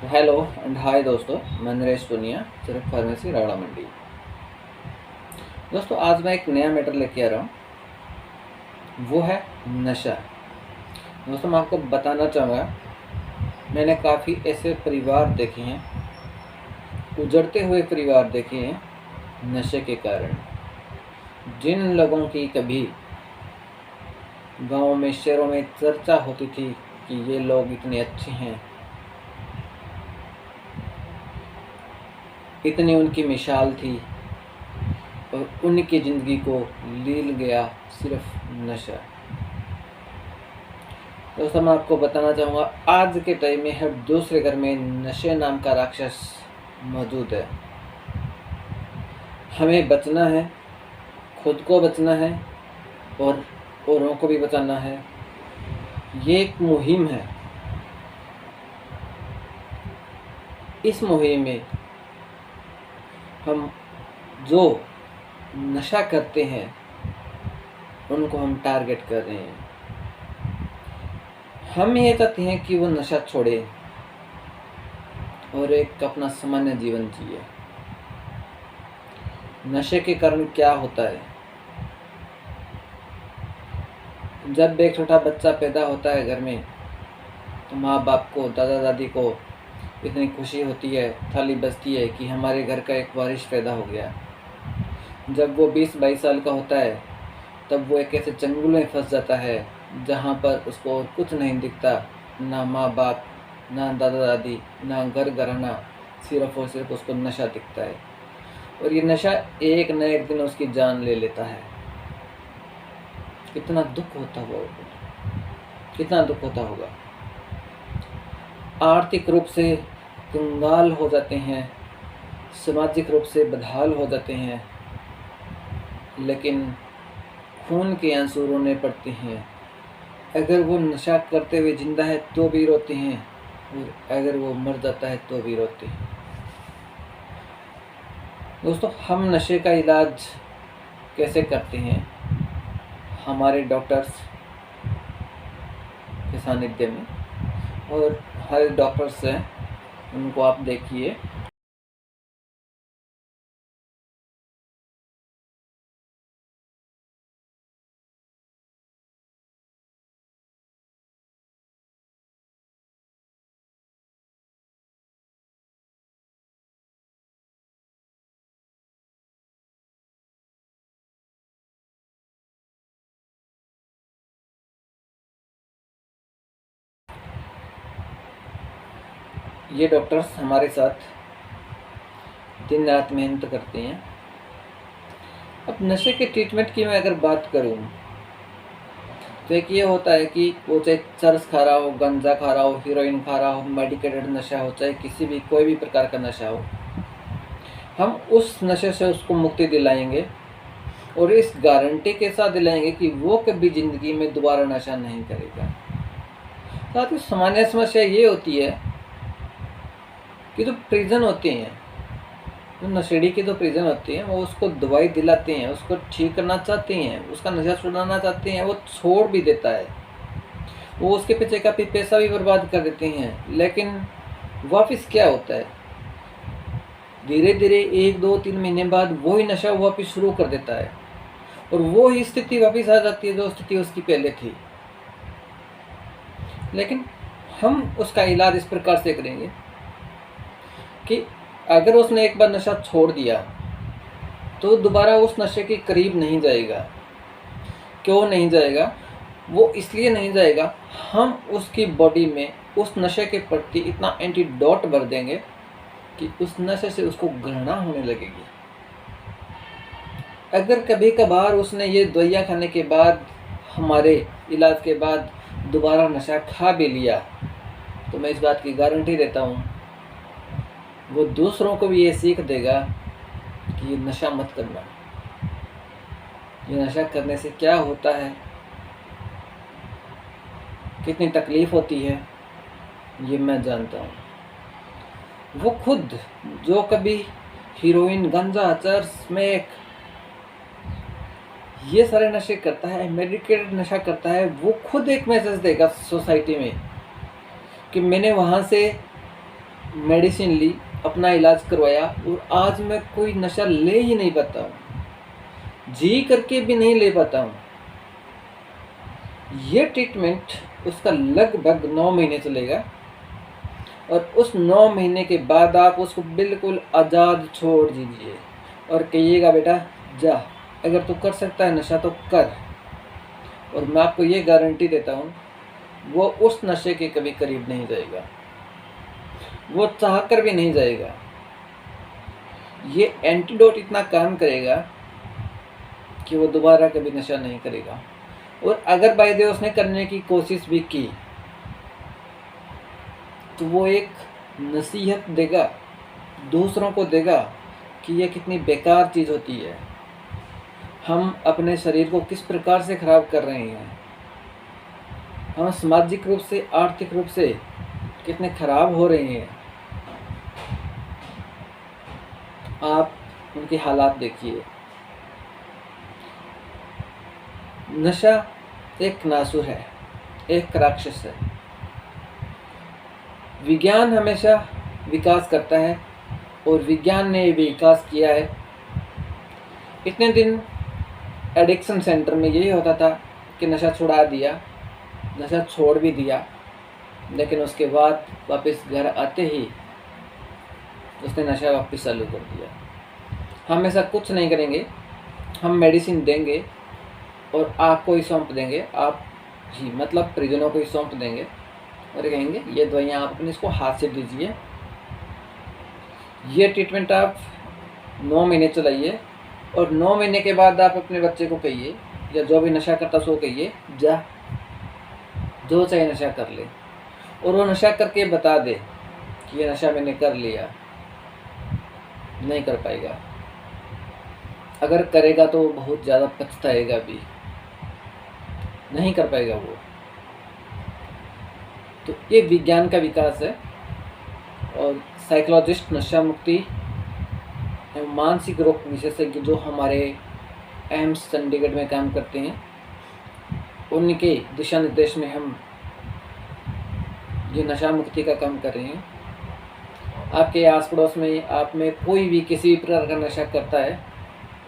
Hello and hi दोस्तों, मैं नरेश पुनिया, सिर्फ फार्मेसी रावड़ा मंडी। दोस्तों, आज मैं एक नया मैटर लेके आ रहा हूँ, वो है नशा। दोस्तों, मैं आपको बताना चाहूँगा, मैंने काफ़ी ऐसे परिवार देखे हैं, उजड़ते हुए परिवार देखे हैं नशे के कारण। जिन लोगों की कभी गाँव में, शहरों में चर्चा होती थी कि ये लोग इतने अच्छे हैं, इतनी उनकी मिसाल थी, और उनकी ज़िंदगी को लील गया सिर्फ नशा। दोस्तों, मैं आपको बताना चाहूँगा, आज के टाइम में हर दूसरे घर में नशे नाम का राक्षस मौजूद है। हमें बचना है, खुद को बचना है और औरों को भी बचाना है। ये एक मुहिम है। इस मुहिम में हम जो नशा करते हैं उनको हम टारगेट कर रहे हैं। हम ये चाहते हैं कि वो नशा छोड़े और एक अपना सामान्य जीवन जिए। नशे के कारण क्या होता है, जब एक छोटा बच्चा पैदा होता है घर में, तो माँ बाप को, दादा दादी को इतनी खुशी होती है, थाली बजती है कि हमारे घर का एक वारिस पैदा हो गया। जब वो 20-22 साल का होता है, तब वो एक ऐसे चंगुल में फंस जाता है जहाँ पर उसको और कुछ नहीं दिखता, ना माँ बाप, ना दादा दादी, ना घर घराना, सिर्फ और सिर्फ उसको नशा दिखता है। और ये नशा एक न एक दिन उसकी जान ले लेता है। कितना दुख होता होगा, कितना दुख होता होगा। आर्थिक रूप से कंगाल हो जाते हैं, सामाजिक रूप से बदहाल हो जाते हैं, लेकिन खून के आंसू रोने पड़ते हैं। अगर वो नशा करते हुए जिंदा है तो भी रोते हैं, और अगर वो मर जाता है तो भी रोते हैं। दोस्तों, हम नशे का इलाज कैसे करते हैं? हमारे डॉक्टर्स के सानिध्य में, और हर डॉक्टर्स हैं, उनको आप देखिए, ये डॉक्टर्स हमारे साथ दिन रात मेहनत करते हैं। अब नशे के ट्रीटमेंट की मैं अगर बात करूं, तो एक ये होता है कि वो चाहे चरस खा रहा हो, गांजा खा रहा हो, हीरोइन खा रहा हो, मेडिकेटेड नशा हो, चाहे किसी भी कोई भी प्रकार का नशा हो, हम उस नशे से उसको मुक्ति दिलाएंगे, और इस गारंटी के साथ दिलाएंगे कि वो कभी ज़िंदगी में दोबारा नशा नहीं करेगा। साथ ही सामान्य समस्या ये होती है कि जो प्रिजन होते हैं, जो नशेड़ी की जो प्रिजन होती है, वो उसको दवाई दिलाते हैं, उसको ठीक करना चाहते हैं, उसका नशा छुड़ाना चाहते हैं, वो छोड़ भी देता है, वो उसके पीछे काफ़ी पैसा भी बर्बाद कर देते हैं, लेकिन वापस क्या होता है, धीरे धीरे 1-2-3 महीने बाद वही नशा वापस शुरू कर देता है, और वो ही स्थिति वापस आ जाती है जो स्थिति उसकी पहले थी। लेकिन हम उसका इलाज इस प्रकार से करेंगे कि अगर उसने एक बार नशा छोड़ दिया तो दोबारा उस नशे के करीब नहीं जाएगा। क्यों नहीं जाएगा? वो इसलिए नहीं जाएगा, हम उसकी बॉडी में उस नशे के प्रति इतना एंटीडोट भर देंगे कि उस नशे से उसको घृणा होने लगेगी। अगर कभी कभार उसने ये दवाइयाँ खाने के बाद, हमारे इलाज के बाद दोबारा नशा खा भी लिया, तो मैं इस बात की गारंटी देता हूँ, वो दूसरों को भी ये सीख देगा कि ये नशा मत करना। ये नशा करने से क्या होता है, कितनी तकलीफ़ होती है, ये मैं जानता हूँ। वो खुद जो कभी हीरोइन, गांजा, चरस, स्मैक, ये सारे नशे करता है, मेडिकेटेड नशा करता है, वो खुद एक मैसेज देगा सोसाइटी में कि मैंने वहाँ से मेडिसिन ली, अपना इलाज करवाया और आज मैं कोई नशा ले ही नहीं पाता हूँ, जी करके भी नहीं ले पाता हूँ। ये ट्रीटमेंट उसका लगभग 9 महीने चलेगा और उस 9 महीने के बाद आप उसको बिल्कुल आज़ाद छोड़ दीजिए और कहिएगा बेटा जा, अगर तू कर सकता है नशा तो कर। और मैं आपको ये गारंटी देता हूँ वो उस नशे के कभी करीब नहीं जाएगा, वो चाह कर भी नहीं जाएगा। ये एंटीडोट इतना काम करेगा कि वो दोबारा कभी नशा नहीं करेगा। और अगर बाय द वे उसने करने की कोशिश भी की तो वो एक नसीहत देगा, दूसरों को देगा कि ये कितनी बेकार चीज़ होती है, हम अपने शरीर को किस प्रकार से ख़राब कर रहे हैं, हम सामाजिक रूप से, आर्थिक रूप से कितने ख़राब हो रहे हैं। आप उनके हालात देखिए। नशा एक नासुर है, एक राक्षस है। विज्ञान हमेशा विकास करता है और विज्ञान ने भी विकास किया है। इतने दिन एडिक्शन सेंटर में यही होता था कि नशा छुड़ा दिया, नशा छोड़ भी दिया, लेकिन उसके बाद वापस घर आते ही उसने नशा वापस चालू कर दिया। हम ऐसा कुछ नहीं करेंगे, हम मेडिसिन देंगे और आपको ही सौंप देंगे, आप ही मतलब परिजनों को ही सौंप देंगे और कहेंगे ये दवाइयाँ आप अपने इसको हाथ से दीजिए। ये ट्रीटमेंट आप 9 महीने चलाइए और 9 महीने के बाद आप अपने बच्चे को कहिए या जो भी नशा करता सो कहिए जा, जो चाहे नशा कर ले, और वो नशा करके बता दे कि ये नशा मैंने कर लिया। नहीं कर पाएगा, अगर करेगा तो बहुत ज़्यादा पछताएगा भी, नहीं कर पाएगा वो। तो ये विज्ञान का विकास है और साइकोलॉजिस्ट, नशा मुक्ति एवं मानसिक रोग विशेषज्ञ जो हमारे एम्स चंडीगढ़ में काम करते हैं, उनके दिशा निर्देश में हम ये नशा मुक्ति का काम कर रहे हैं। आपके आस पड़ोस में आप में कोई भी किसी भी प्रकार का नशा करता है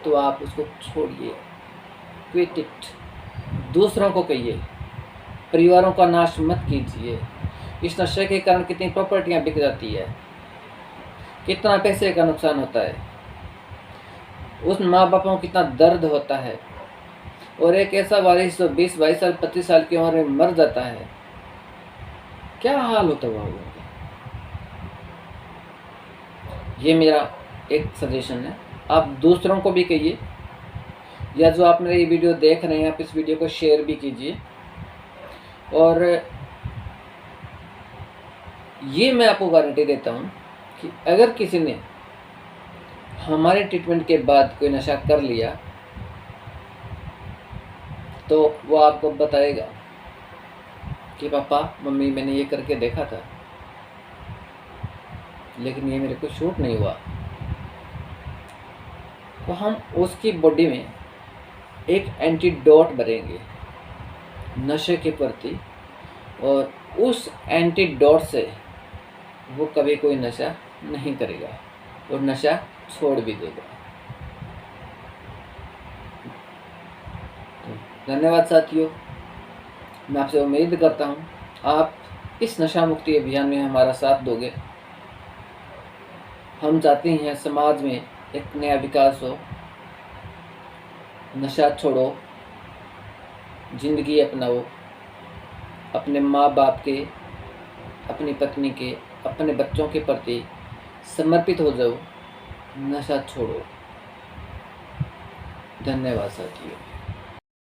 तो आप उसको छोड़िए, क्विट इट। दूसरों को कहिए, परिवारों का नाश मत कीजिए। इस नशे के कारण कितनी प्रॉपर्टियां बिक जाती है, कितना पैसे का नुकसान होता है, उस माँ बापों को कितना दर्द होता है, और एक ऐसा वारिस जो 20, 22 साल, 25 साल की उम्र में मर जाता है, क्या हाल होता होगा। ये मेरा एक सजेशन है, आप दूसरों को भी कहिए, या जो आप मेरे ये वीडियो देख रहे हैं आप इस वीडियो को शेयर भी कीजिए। और ये मैं आपको गारंटी देता हूँ कि अगर किसी ने हमारे ट्रीटमेंट के बाद कोई नशा कर लिया तो वो आपको बताएगा कि पापा मम्मी मैंने ये करके देखा था लेकिन ये मेरे को शूट नहीं हुआ। तो हम उसकी बॉडी में एक एंटीडोट भरेंगे नशे के प्रति, और उस एंटीडोट से वो कभी कोई नशा नहीं करेगा और नशा छोड़ भी देगा। धन्यवाद साथियों, मैं आपसे उम्मीद करता हूँ आप इस नशा मुक्ति अभियान में हमारा साथ दोगे। हम चाहते हैं समाज में एक नया विकास हो, नशा छोड़ो, जिंदगी अपनाओ, अपने माँ बाप के, अपनी पत्नी के, अपने बच्चों के प्रति समर्पित हो जाओ, नशा छोड़ो। धन्यवाद साथियों।